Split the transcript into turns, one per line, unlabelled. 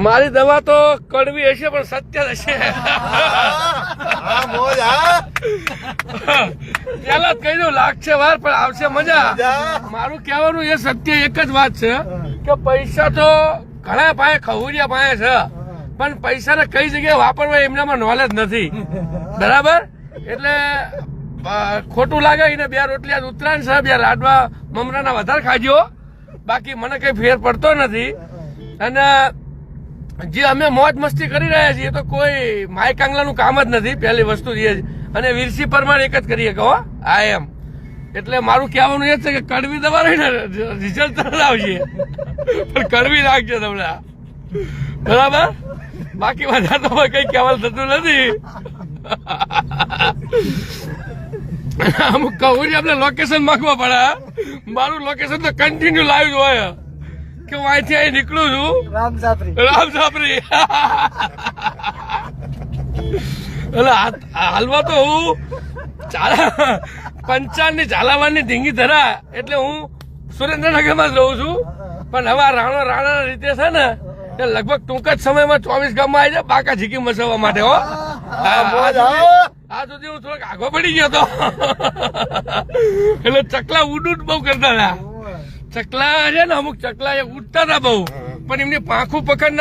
મારી દવા તો કડવી હશે પણ સત્ય હશે. પેલા જ કહી દઉં, લાગશે વાર પણ આવશે મજા. મારું કહેવાનું એ સત્ય એક જ વાત છે કે પૈસા તો ઘણા પાસે ખવડિયા પાસે છે, પણ પૈસાને કઈ જગ્યાએ વાપરવા એમનામાં નોલેજ નથી. બરાબર? એટલે ખોટું લાગે એને 2 રોટલી આજ ઉતરાણ છે, 2 લાડવા મમરાના વધારે ખાજો, બાકી મને કઈ ફેર પડતો નથી. અને જે અમે મોજ મસ્તી કરી રહ્યા છીએ તો કોઈ માય કાંગલાનું કામ જ નથી. પહેલી વસ્તુ એ અને વીરસી પરમાર એક જ કરીએ કહો આ એમ. એટલે મારું કહેવાનું એ જ છે કે કડવી દવા રહીને રિઝલ્ટ તરત આવશે, પણ કડવી રાખજો તમને. બરાબર? બાકી વધારે તો કઈ કહેવાનું થતું નથી. અમુક કહું આપણે લોકેશન માંગવા પડે. મારું લોકેશન તો કન્ટિન્યુ લાઈવ હોય કે હું અહીંથી અહીં નીકળું છું રામસાપરી. એટલે હાલમાં તો હું 55 ની ઝાલાવાડની ઢીંગી ધરા એટલે હું સુરેન્દ્રનગરમાં જ રહું છું. પણ હવે આ રાણા રીતે છે ને એ લગભગ ટૂંક જ સમયમાં 24 ગામમાં આવી જાય બાકા ઝીકી મસાવવા માટે. હો આ સુધી હું થોડોક આગો પડી ગયો હતો. એટલે ચકલા ઉડ બહુ કરતા હતા. ચકલા છે ને અમુક ચકલા એ ઉડતા હતા બહુ, પણ એમની પાંખું પકડ